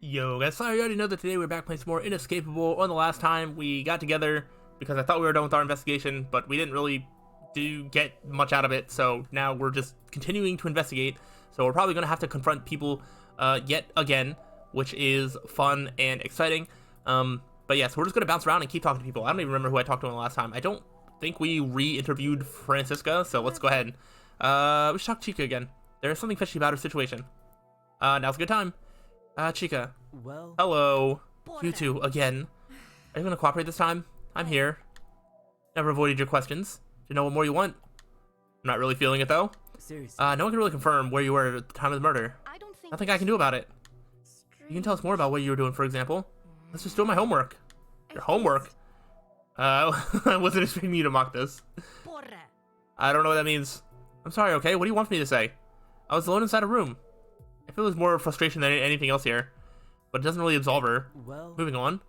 Yo guys, sorry, you already know that today we're back playing some more Inescapable. On the last time we got together because I thought we were done with our investigation, but we didn't really get much out of it, so now we're just continuing to investigate. So we're probably going to have to confront people yet again, which is fun and exciting. But yeah, so we're just going to bounce around and keep talking to people. I don't even remember who I talked to in the last time. I don't think we re-interviewed Francisca, so let's go ahead. We should talk to Chica again. There's something fishy about her situation. Now's a good time. Chica. Well, Hello. You two, again. Are you gonna cooperate this time? I'm here. Never avoided your questions. Do you know what more you want? I'm not really feeling it, though. seriously. No one can really confirm where you were at the time of the murder. Nothing I can do about it. You can tell us more about what you were doing, for example. Let's just do my homework. Your homework? I wasn't expecting you to mock this. I don't know what that means. I'm sorry, okay? What do you want me to say? I was alone inside a room. I feel there's more frustration than anything else here, but it doesn't really absolve her. Well, Moving on.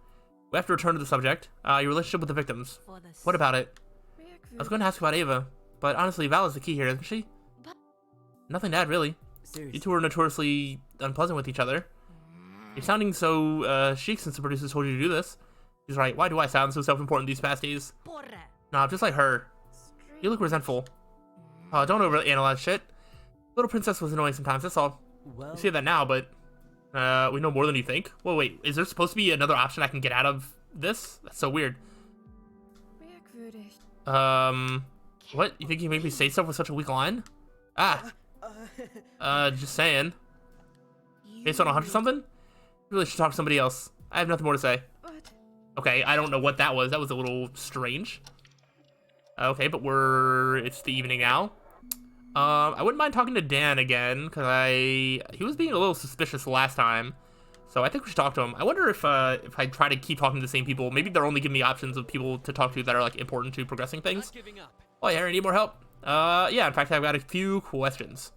We have to return to the subject. Your relationship with the victims. What about it? I was going to ask about Ava, but honestly, Val is the key here, isn't she? Nothing to add, really. You seriously. two were notoriously unpleasant with each other. You're sounding so chic since the producers told you to do this. He's right. Why do I sound so self-important these past days? Nah, just like her. You look resentful. Don't overanalyze shit. Little princess was annoying sometimes, that's all. Well, You say that now, but we know more than you think. Well, wait, is there supposed to be another option I can get out of this? That's so weird. What? You think you make me say stuff with such a weak line? Just saying. Based on a hunch or something? You really should talk to somebody else. I have nothing more to say. Okay, I don't know what that was. That was a little strange. Okay, but it's the evening now. I wouldn't mind talking to Dan again, because he was being a little suspicious last time. So I think we should talk to him. I wonder if I try to keep talking to the same people, maybe they're only giving me options of people to talk to that are, like, important to progressing things. Oh, yeah, I need more help. Yeah, in fact, I've got a few questions.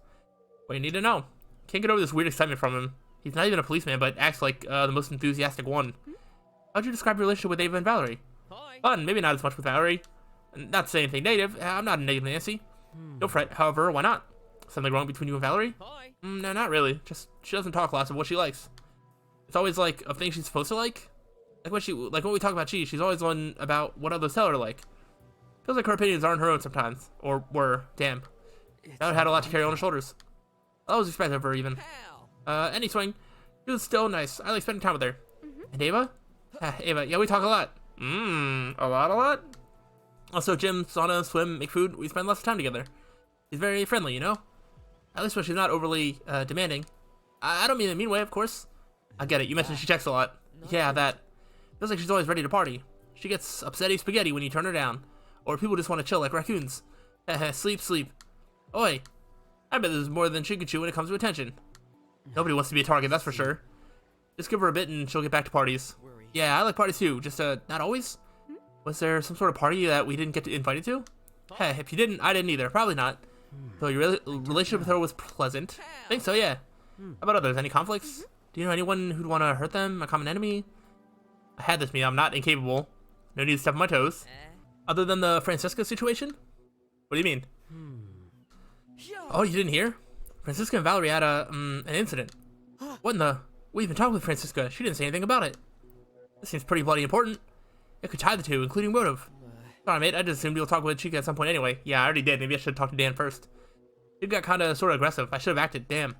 What do you need to know? Can't get over this weird excitement from him. He's not even a policeman, but acts like the most enthusiastic one. How'd you describe your relationship with Ava and Valerie? Fun, maybe not as much with Valerie. Not to say anything negative, I'm not a negative Nancy. Don't fret, however, why not? Something wrong between you and Valerie? No, not really. Just, she doesn't talk lots of what she likes. It's always, like, of things she's supposed to like. Like when we talk about cheese, she's always one about what others tell her like. Feels like her opinions aren't her own sometimes. Or were. Damn. That had a lot to carry on her shoulders. I was expecting of her, even. Any swing. She was still nice. I like spending time with her. And Ava? Ava, yeah, we talk a lot. A lot? Also, gym, sauna, swim, make food. We spend lots of time together. She's very friendly, you know? At least when she's not overly demanding. I don't mean in a mean way, of course. I get it. You mentioned she checks a lot. Yeah, that. Feels like she's always ready to party. She gets upsetty spaghetti when you turn her down. Or people just want to chill like raccoons. Sleep. Oi. I bet there's more than she can chew when it comes to attention. Nobody wants to be a target, that's for sure. Just give her a bit and she'll get back to parties. Yeah, I like parties too. Just, not always. Was there some sort of party that we didn't get invited to? Hey, if you didn't, I didn't either. Probably not. So your relationship with her was pleasant. I think so, yeah. How about others? Any conflicts? Do you know anyone who'd want to hurt them? A common enemy? I had this mean I'm not incapable. No need to step on my toes. Other than the Francisca situation? What do you mean? Oh, you didn't hear? Francisca and Valerie had an incident. What in the? We even talked with Francisca. She didn't say anything about it. This seems pretty bloody important. It could tie the two, including motive. Sorry, mate. I just assumed you'll talk with Chica at some point anyway. Yeah, I already did. Maybe I should talk to Dan first. It got kind of sort of aggressive. I should have acted. Damn.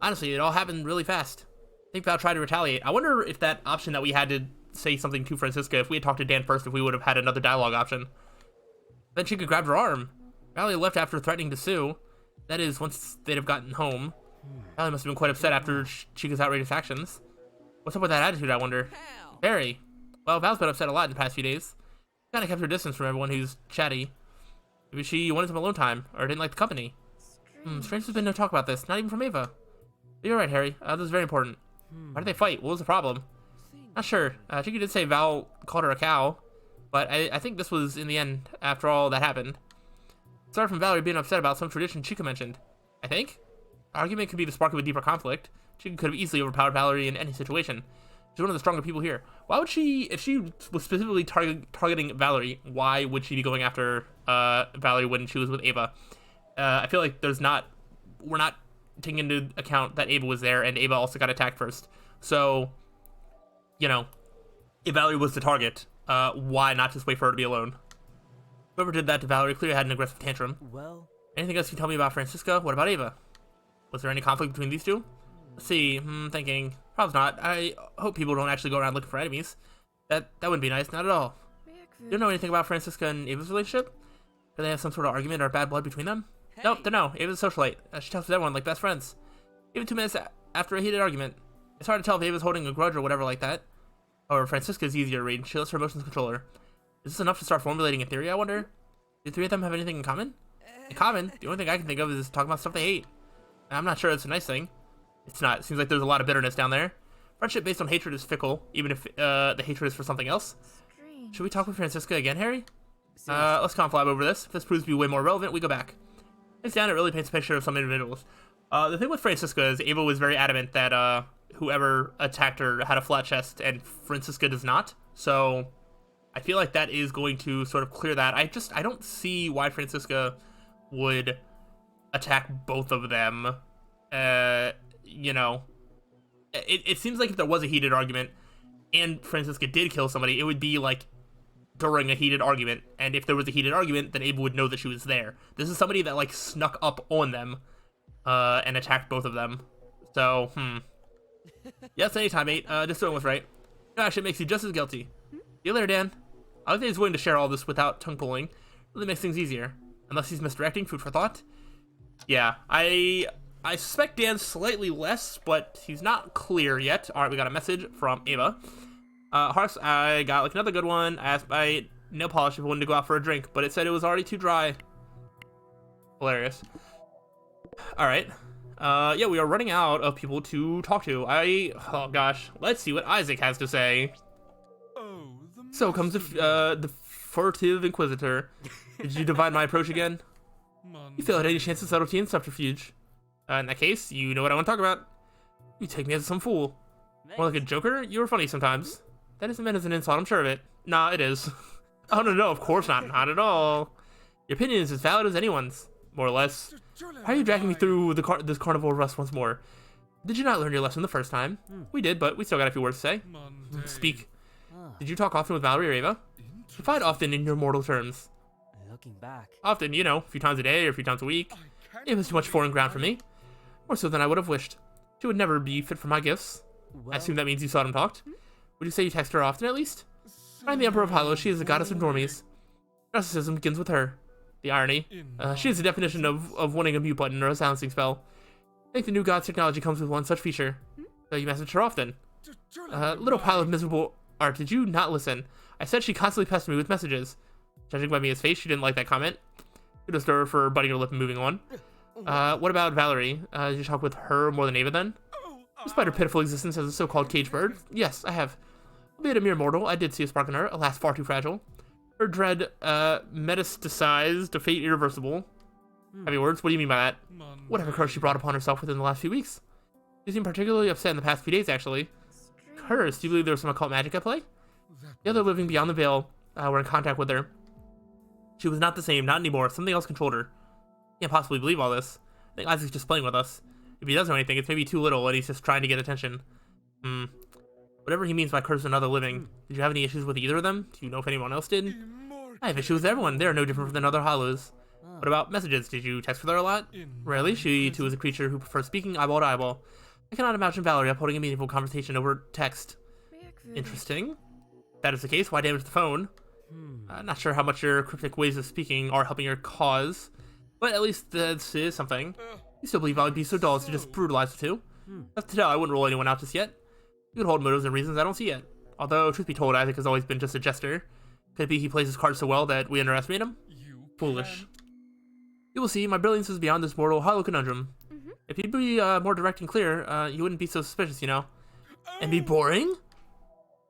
Honestly, it all happened really fast. I think Val tried to retaliate. I wonder if that option that we had to say something to Francisca, if we had talked to Dan first, if we would have had another dialogue option. Then Chica grabbed her arm. Valerie left after threatening to sue. That is, once they'd have gotten home. Valerie must have been quite upset after Chica's outrageous actions. What's up with that attitude, I wonder? Very. Well, Val's been upset a lot in the past few days. Kinda kept her distance from everyone who's chatty. Maybe she wanted some alone time, or didn't like the company. Strange there's been no talk about this, not even from Ava. But you're right, Harry. This is very important. Why did they fight? What was the problem? Not sure. Chica did say Val called her a cow, but I think this was in the end after all that happened. Sorry from Valerie being upset about some tradition Chica mentioned. I think? Argument could be the spark of a deeper conflict. Chica could have easily overpowered Valerie in any situation. She's one of the stronger people here. Why would she, if she was specifically targeting Valerie, why would she be going after Valerie when she was with Ava? I feel like we're not taking into account that Ava was there and Ava also got attacked first. So, you know, if Valerie was the target, why not just wait for her to be alone? Whoever did that to Valerie clearly had an aggressive tantrum. Well, Anything else you can tell me about Francisca? What about Ava? Was there any conflict between these two? Let's see. Thinking. Probably not. I hope people don't actually go around looking for enemies. That wouldn't be nice. Not at all. You don't know anything about Francisca and Ava's relationship? Do they have some sort of argument or bad blood between them? hey. Nope, don't know. Ava's a socialite. She talks with everyone like best friends. Even 2 minutes after a heated argument. It's hard to tell if Ava's holding a grudge or whatever like that. Or Francisca's easier to read. She lets her emotions control her. Is this enough to start formulating a theory, I wonder? Do the three of them have anything in common? In common? The only thing I can think of is talking about stuff they hate. I'm not sure it's a nice thing. It's not. It seems like there's a lot of bitterness down there. Friendship based on hatred is fickle, even if the hatred is for something else. Should we talk with Francisca again, Harry? Let's conflab over this. If this proves to be way more relevant, we go back. It's down, it really paints a picture of some individuals. The thing with Francisca is Ava was very adamant that whoever attacked her had a flat chest, and Francisca does not. So I feel like that is going to sort of clear that. I don't see why Francisca would attack both of them. You know, it seems like if there was a heated argument and Francisca did kill somebody, it would be like during a heated argument, and if there was a heated argument, then Ava would know that she was there. This is somebody that like snuck up on them and attacked both of them. So yes, anytime, mate. Just doing what's right. No, actually, it makes you just as guilty. See you later, Dan. I like that he's willing to share all this without tongue pulling. Really makes things easier. Unless he's misdirecting, food for thought. Yeah, I suspect Dan's slightly less, but he's not clear yet. Alright, we got a message from Ava. Harks, I got like another good one. I asked by nail polish if I wanted to go out for a drink, but it said it was already too dry. Hilarious. Alright. Yeah, we are running out of people to talk to. Oh gosh. Let's see what Isaac has to say. So comes the furtive inquisitor. Did you divide my approach again? You fail at any chance of subtlety and subterfuge. In that case, you know what I want to talk about. You take me as some fool. More like a joker? You were funny sometimes. That isn't meant as an insult, I'm sure of it. Nah, it is. Oh, no, of course not. Not at all. Your opinion is as valid as anyone's, more or less. How are you dragging me through this carnival rust once more? Did you not learn your lesson the first time? We did, but we still got a few words to say. Speak. Did you talk often with Valerie or Ava? Define often in your mortal terms. Looking back. Often, you know, a few times a day or a few times a week. It was too much foreign ground for me. More so than I would have wished. She would never be fit for my gifts. Well, I assume that means you seldom talked. Would you say you text her often, at least? I'm the Emperor of Hilo. She is the goddess of normies. Narcissism begins with her. The irony. She is the definition of wanting a mute button or a silencing spell. I think the new god's technology comes with one such feature. So you message her often. Little pile of miserable art. Did you not listen? I said she constantly pestered me with messages. Judging by Mia's face, she didn't like that comment. Kudos to her for biting her lip and moving on. What about Valerie? Did you talk with her more than Ava then? Despite her pitiful existence as a so-called caged bird, yes, I have. Albeit a mere mortal, I did see a spark in her, alas far too fragile. Her dread, metastasized to fate irreversible. Heavy words, what do you mean by that? Whatever curse she brought upon herself within the last few weeks. She seemed particularly upset in the past few days, actually. Curse, do you believe there was some occult magic at play? The other living beyond the veil were in contact with her. She was not the same, not anymore, something else controlled her. Can't possibly believe all this. I think Isaac's just playing with us. If he does know anything, it's maybe too little and he's just trying to get attention. Whatever he means by curse another living. Did you have any issues with either of them? Do you know if anyone else did? I have issues with everyone. They are no different than other hollows. What about messages? Did you text with her a lot? Rarely. She too is a creature who prefers speaking eyeball to eyeball. I cannot imagine Valerie upholding a meaningful conversation over text. Interesting. If that is the case, why damage the phone? Not sure how much your cryptic ways of speaking are helping your cause, but at least this is something. You still believe I would be so dull as to just brutalize the two? That's to tell, I wouldn't rule anyone out just yet. You could hold motives and reasons I don't see yet. Although, truth be told, Isaac has always been just a jester. Could it be he plays his cards so well that we underestimate him? Foolish. You will see, my brilliance is beyond this mortal hollow conundrum. If you'd be more direct and clear, you wouldn't be so suspicious, you know? And be boring?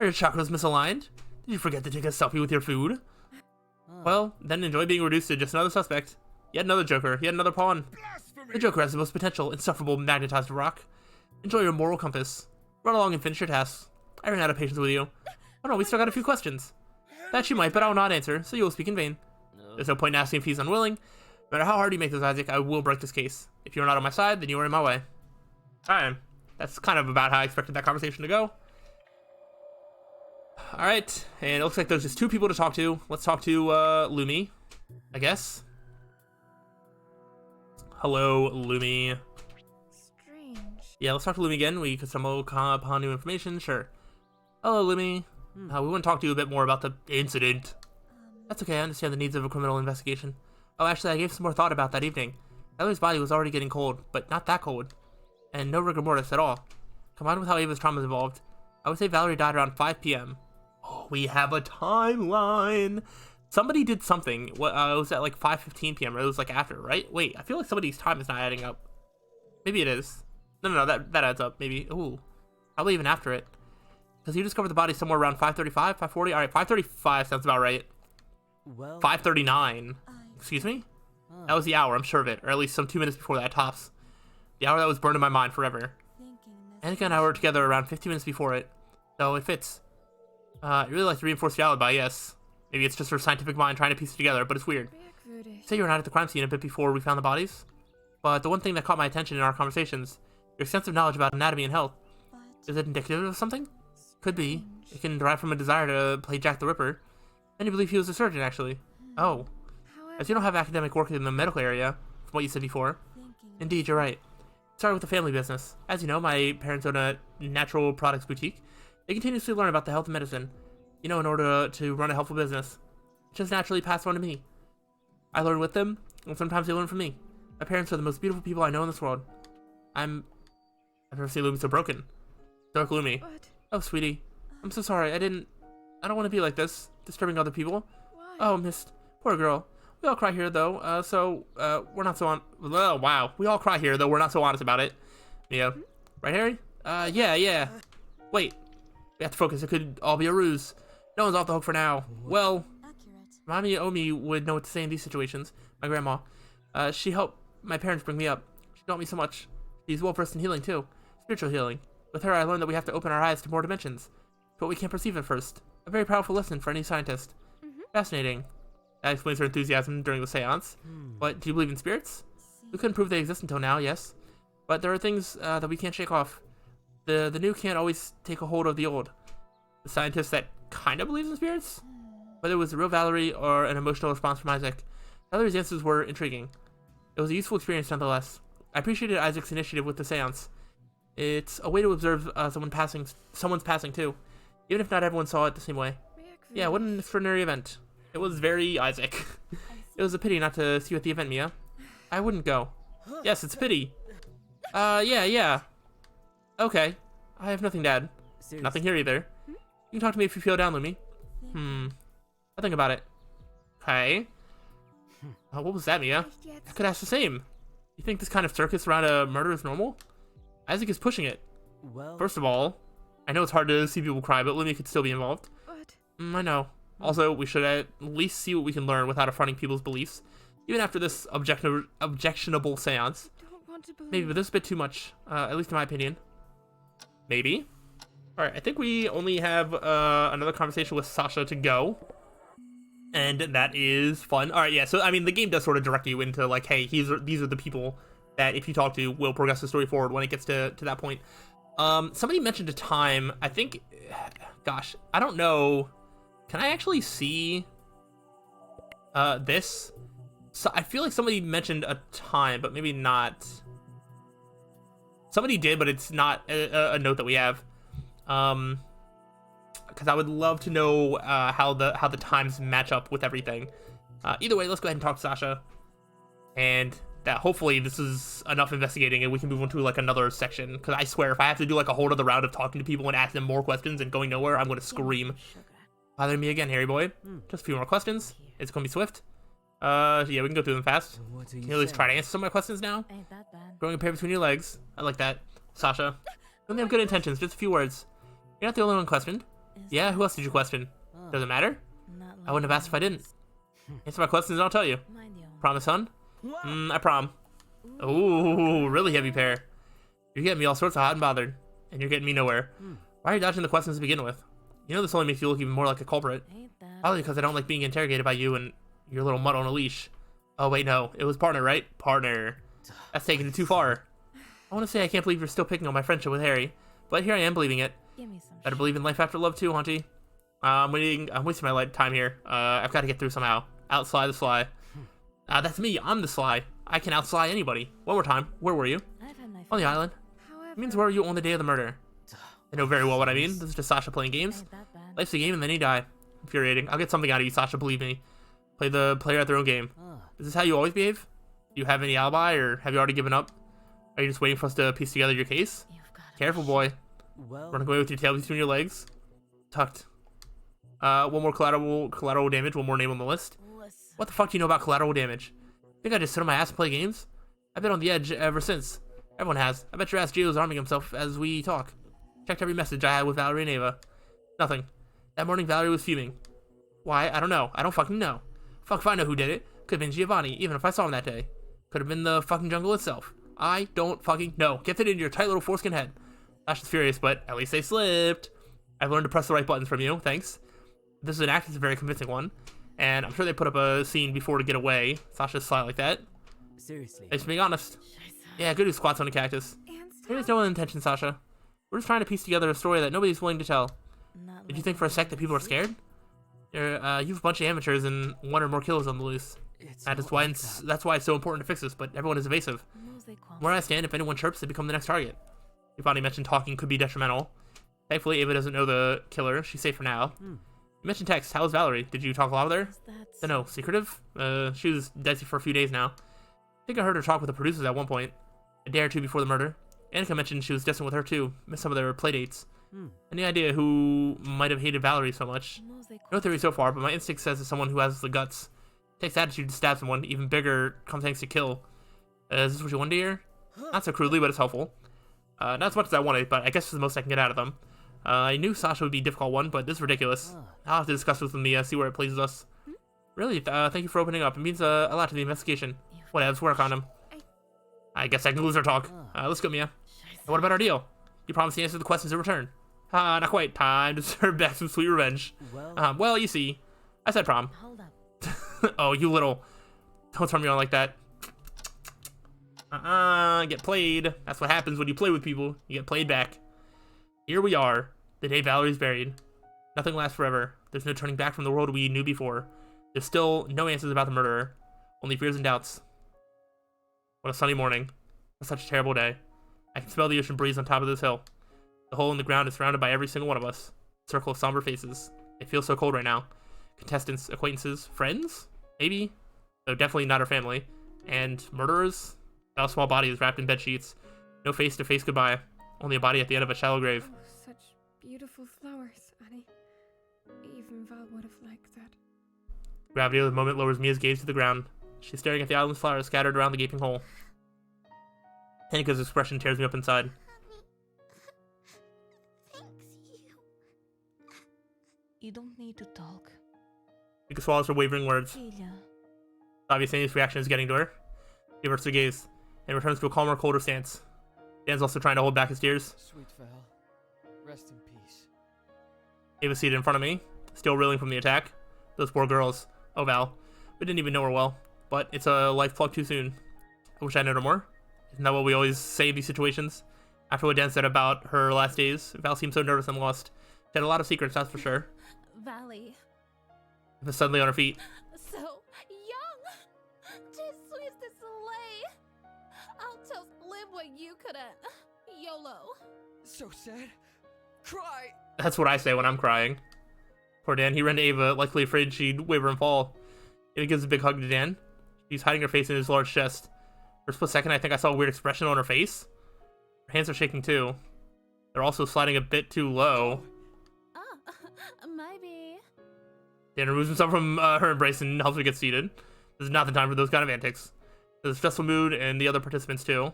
Are your chakras misaligned? Did you forget to take a selfie with your food? Well, then enjoy being reduced to just another suspect. Yet another joker, yet another pawn. The joker has the most potential, insufferable, magnetized rock. Enjoy your moral compass. Run along and finish your tasks. I ran out of patience with you. Oh no, we still got a few questions. That you might, but I will not answer, so you will speak in vain. There's no point in asking if he's unwilling. No matter how hard you make this, Isaac, I will break this case. If you are not on my side, then you are in my way. Alright. that's kind of about how I expected that conversation to go. Alright, and it looks like there's just 2 people to talk to. Let's talk to Lumi, I guess. Hello, Lumi. Strange. Yeah, let's talk to Lumi again. We could stumble upon new information, sure. Hello, Lumi. We want to talk to you a bit more about the incident. That's okay, I understand the needs of a criminal investigation. Oh, actually, I gave some more thought about that evening. Valerie's body was already getting cold, but not that cold. And no rigor mortis at all. Combined with how Ava's trauma is involved, I would say Valerie died around 5 p.m. Oh, we have a timeline. Somebody did something. What? It was at like 5:15 p.m. Or it was like after, right? Wait, I feel like somebody's time is not adding up. Maybe it is. No, that adds up. Maybe. Ooh, probably even after it. Because you discovered the body somewhere around 5:35, 5:40. All right, 5:35 sounds about right. Well, 5:39. Excuse me? That was the hour, I'm sure of it. Or at least some 2 minutes before that, tops. The hour that was burned in my mind forever. Annika and I were together around 15 minutes before it. So it fits. I'd really like to reinforce the alibi, yes. Maybe it's just her scientific mind trying to piece it together, but it's weird. Say you were not at the crime scene a bit before we found the bodies. But the one thing that caught my attention in our conversations, your extensive knowledge about anatomy and health. Is it indicative of something? Could be. It can derive from a desire to play Jack the Ripper. And you believe he was a surgeon, actually. Oh. As you don't have academic work in the medical area, from what you said before. Indeed, you're right. Started with the family business. As you know, my parents own a natural products boutique. They continuously learn about the health and medicine. You know, in order to run a helpful business. It just naturally passed on to me. I learn with them, and sometimes they learn from me. My parents are the most beautiful people I know in this world. I've never seen Lumi so broken. Dark Lumi. Oh, sweetie. I'm so sorry. I don't want to be like this, disturbing other people. Why? Oh, missed. Poor girl. We all cry here, though, we're not so oh, wow. We all cry here, though we're not so honest about it. Yeah. Right, Harry? Yeah. Wait. We have to focus. It could all be a ruse. No one's off the hook for now. Well, Mommy Omi would know what to say in these situations. My grandma. She helped my parents bring me up. She taught me so much. She's well-versed in healing, too. Spiritual healing. With her, I learned that we have to open our eyes to more dimensions. But we can't perceive at first. A very powerful lesson for any scientist. Fascinating. That explains her enthusiasm during the seance. But do you believe in spirits? We couldn't prove they exist until now, yes. But there are things that we can't shake off. The new can't always take a hold of the old. The scientist that kind of believes in spirits? Whether it was the real Valerie or an emotional response from Isaac, Valerie's answers were intriguing. It was a useful experience nonetheless. I appreciated Isaac's initiative with the seance. It's a way to observe someone's passing too, even if not everyone saw it the same way. Yeah, what an extraordinary event. It was very Isaac. It was a pity not to see you at the event, Mia. I wouldn't go. Yes, it's a pity. Yeah. Okay. I have nothing to add. seriously. Nothing here either. You can talk to me if you feel down, Lumi. I'll think about it. Okay. What was that, Mia? I could ask the same. You think this kind of circus around a murder is normal? Isaac is pushing it. Well, First of all, I know it's hard to see people cry, but Lumi could still be involved. But I know. Also, we should at least see what we can learn without affronting people's beliefs, even after this objectionable seance. I don't want to believe. Maybe, but this is a bit too much, at least in my opinion. Maybe. Alright, I think we only have another conversation with Sasha to go. And that is fun. Alright, yeah, so, I mean, the game does sort of direct you into, like, hey, these are the people that, if you talk to, will progress the story forward when it gets to that point. Somebody mentioned a time, I think, gosh, I don't know. Can I actually see this? So I feel like somebody mentioned a time, but maybe not. Somebody did, but it's not a note that we have. Because I would love to know how the times match up with everything. Either way, let's go ahead and talk to Sasha, and that hopefully this is enough investigating, and we can move on to like another section. Because I swear, if I have to do like a whole other round of talking to people and asking them more questions and going nowhere, I'm going to scream. Bother me again, Harry boy. Just a few more questions. It's going to be swift. Yeah, we can go through them fast. what do Can you you at least say? try to answer some of my questions now? Ain't that bad. Growing a pair between your legs. I like that. Sasha. Don't they have good intentions? Just a few words. You're not the only one questioned. Yeah, who else did you question? Does it matter? I wouldn't have asked if I didn't. Answer my questions and I'll tell you. Promise, son? I prom. Ooh, really heavy pair. You're getting me all sorts of hot and bothered. And you're getting me nowhere. Why are you dodging the questions to begin with? You know this only makes you look even more like a culprit. Probably because I don't like being interrogated by you and your little mutt on a leash. Oh wait, no. It was partner, right? Partner. That's taking it too far. I want to say I can't believe you're still picking on my friendship with Harry, but here I am believing it. Give me some Better believe in life after love too, Hunty. I'm wasting my time here. I've got to get through somehow. Outsly the sly. That's me. I'm the sly. I can outsly anybody. One more time. Where were you? I've had my On the island. However, It means where were you on the day of the murder? I know very well what I mean. This is just Sasha playing games. ain't that bad. Life's a game and then you die. Infuriating. I'll get something out of you, Sasha, believe me. Play the player at their own game. Is this how you always behave? Do you have any alibi, or have you already given up? Are you just waiting for us to piece together your case? You've got to Careful, boy. Well, Running away with your tail between your legs. Tucked. One more collateral damage, one more name on the list. listen. What the fuck do you know about collateral damage? Think I just sit on my ass and play games? I've been on the edge ever since. Everyone has. I bet your ass Gio's arming himself as we talk. Checked every message I had with Valerie and Ava. Nothing. That morning Valerie was fuming. Why? I don't know. I don't fucking know. Fuck if I know who did it. Could've been Giovanni, even if I saw him that day. Could've been the fucking jungle itself. I don't fucking know. Get that into your tight little foreskin head. Sasha's furious, but at least they slipped. I've learned to press the right buttons from you, thanks. This is an act, it's a very convincing one. And I'm sure they put up a scene before to get away. Sasha's sly like that. seriously. Just being honest. Yeah, good who squats on a cactus. And There's no intention, Sasha. We're just trying to piece together a story that nobody's willing to tell. not Did you like think for a I'm sec that people are scared? You have a bunch of amateurs and one or more killers on the loose. It's That is not why like it's, that. that's why it's so important to fix this, but everyone is evasive. Mosaic qualms. Where I stand, if anyone chirps, they become the next target. Giovanni mentioned talking could be detrimental. Thankfully, Ava doesn't know the killer. She's safe for now. You mentioned text. How was Valerie? Did you talk a lot with her? That's Don't know. Secretive? She was dicey for a few days now. I think I heard her talk with the producers at one point. A day or two before the murder. Annika mentioned she was distant with her too. Missed some of their playdates. Any idea who might have hated Valerie so much? Mosaic No theory so far, but my instinct says it's someone who has the guts. Takes attitude to stab someone. Even bigger comes thanks to kill. Is this what you wanted to hear? Not so crudely, but it's helpful. Not as much as I wanted, but I guess it's the most I can get out of them. I knew Sasha would be a difficult one, but this is ridiculous. I'll have to discuss this with Mia, see where it pleases us. Really, thank you for opening up. It means a lot to the investigation. Whatever, let's work on him. I guess I can lose our talk. Let's go, Mia. And what about our deal? You promised to answer the questions in return. Not quite. Time to serve back some sweet revenge. Well, you see, I said prom. Hold up. Oh, you little... Don't turn me on like that. Get played. That's what happens when you play with people. You get played back. Here we are, the day Valerie's buried. Nothing lasts forever. There's no turning back from the world we knew before. There's still no answers about the murderer. Only fears and doubts. What a sunny morning. Such a terrible day. I can smell the ocean breeze on top of this hill. The hole in the ground is surrounded by every single one of us. Circle of somber faces. It feels so cold right now. Contestants, acquaintances, friends? Maybe? Though definitely not our family. And murderers? A small body is wrapped in bed sheets. No face-to-face goodbye. Only a body at the end of a shallow grave. Oh, such beautiful flowers, Annie. Even Val would have liked that. Gravity of the moment lowers Mia's gaze to the ground. She's staring at the island's flowers scattered around the gaping hole. Annika's expression tears me up inside. You don't need to talk. Mika swallows her wavering words. Celia. Obvious Annie's reaction is getting to her. She averts her gaze and returns to a calmer, colder stance. Dan's also trying to hold back his tears. Sweet Val, rest in peace. Ava's seated in front of me, still reeling from the attack. Those poor girls. Oh, Val. We didn't even know her well, but it's a life plugged too soon. I wish I knew her more. Isn't that what we always say in these situations? After what Dan said about her last days, Val seemed so nervous and lost. She had a lot of secrets, that's for sure. Valley. Ava suddenly on her feet. So young. Just sweet this lay. I'll just live what you couldn't. YOLO. So sad. Cry. That's what I say when I'm crying. Poor Dan, he ran to Ava, likely afraid she'd waver and fall. Ava gives a big hug to Dan. She's hiding her face in his large chest. For a split second, I think I saw a weird expression on her face. Her hands are shaking too. They're also sliding a bit too low. Maybe. Dan removes himself from her embrace and helps her get seated. This is not the time for those kind of antics. There's a stressful mood and the other participants too.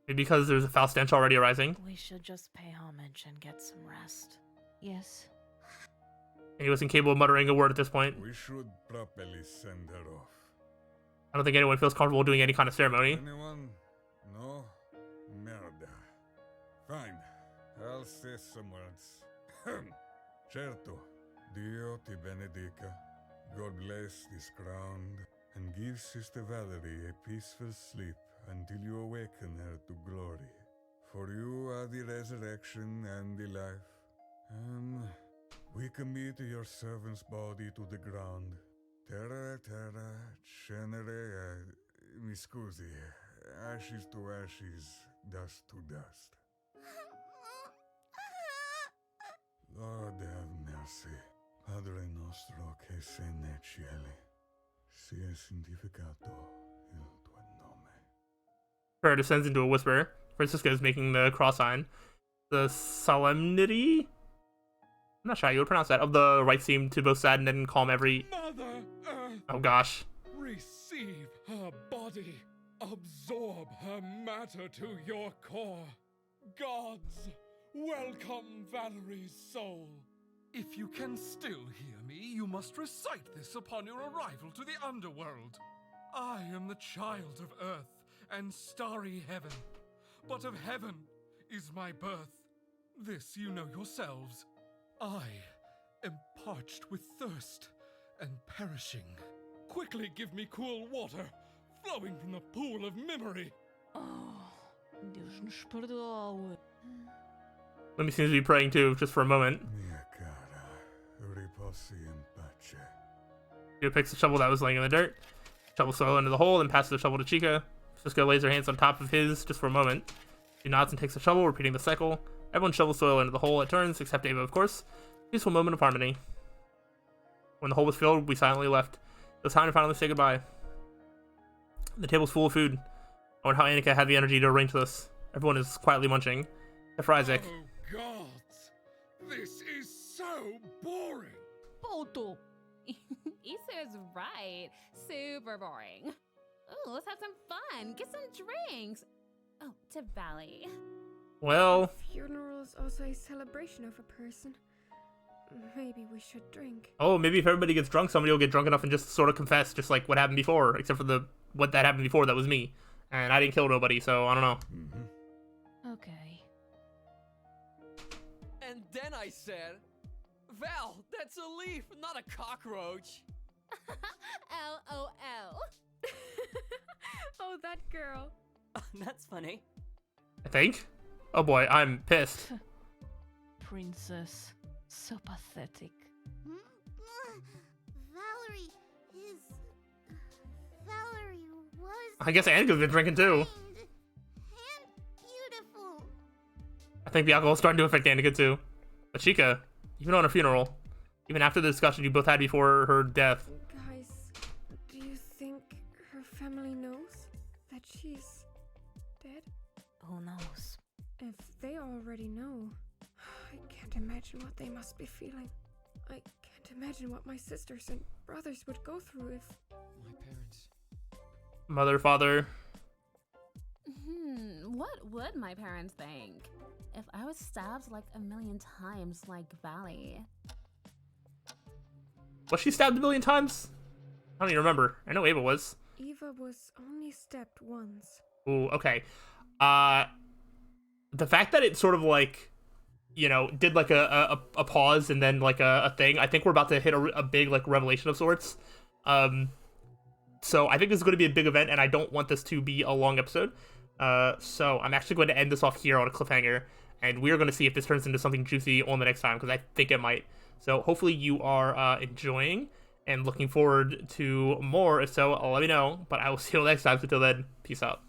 Maybe because there's a foul stench already arising. We should just pay homage and get some rest. Yes. And he was incapable of muttering a word at this point. We should properly send her off. I don't think anyone feels comfortable doing any kind of ceremony. Anyone? No? Merda. Fine. I'll say some words. Certo. Dio ti benedica. God bless this ground and give Sister Valerie a peaceful sleep until you awaken her to glory. For you are the resurrection and the life. We commit your servant's body to the ground. Terra, terra, cenere, mi scusi. Ashes to ashes, dust to dust. Lord have mercy. Padre nostro che sei nei cieli, sia santificato il tuo nome. Prayer descends into a whisper. Francisco is making the cross sign. The solemnity, I'm not sure how you would pronounce that, of the rites seem to both sadden and calm every... Mother Earth, Oh gosh. receive her body. Absorb her matter to your core. Gods, welcome Valerie's soul. If you can still hear me, you must recite this upon your arrival to the underworld. I am the child of earth and starry heaven, but of heaven is my birth. This you know yourselves. I am parched with thirst and perishing. Quickly give me cool water, flowing from the pool of memory. Oh, Deus nos perdoe. Let me seem to be praying too, just for a moment. Mia cara, riposi in pace. Chica picks the shovel that was laying in the dirt, shovels soil into the hole, and passes the shovel to Chica. Cisco lays her hands on top of his just for a moment. She nods and takes the shovel, repeating the cycle. Everyone shovels soil into the hole it turns, except Ava, of course. Peaceful moment of harmony. When the hole was filled, we silently left. It was time to finally say goodbye. The table's full of food. I wonder how Annika had the energy to arrange this. Everyone is quietly munching. Except for Isaac. Oh gods, this is so boring. Poto. Issa is right. Super boring. Ooh, let's have some fun. Get some drinks. Oh, to Valley. Well, Funeral is also a celebration of a person. Maybe we should drink. oh, maybe if everybody gets drunk, somebody will get drunk enough and just sort of confess, just like what happened before, except for what that happened before, that was me. And I didn't kill nobody, so I don't know. Okay. And then I said, Val, that's a leaf, not a cockroach. LOL. Oh, that girl. That's funny. I think. Oh boy, I'm pissed. Princess. So pathetic. Valerie is... Valerie was... I guess Annika's been drinking too. and beautiful. I think the alcohol's starting to affect Annika too. But Chica, even on her funeral, even after the discussion you both had before her death, Guys, do you think her family knows that she's dead? Who knows? If they already know, I can't imagine what they must be feeling. I can't imagine what my sisters and brothers would go through if... My parents. mother, father. What would my parents think? If I was stabbed like a million times like Valley. Was she stabbed a million times? I don't even remember. I know Ava was. Eva was only stabbed once. Ooh, okay. The fact that it sort of like, you know, did like a pause and then like a thing, I think we're about to hit a big like revelation of sorts. So I think this is going to be a big event, and I don't want this to be a long episode. So I'm actually going to end this off here on a cliffhanger, and we're going to see if this turns into something juicy on the next time, because I think it might. So hopefully you are enjoying and looking forward to more. If so, let me know. But I will see you next time. So until then, peace out.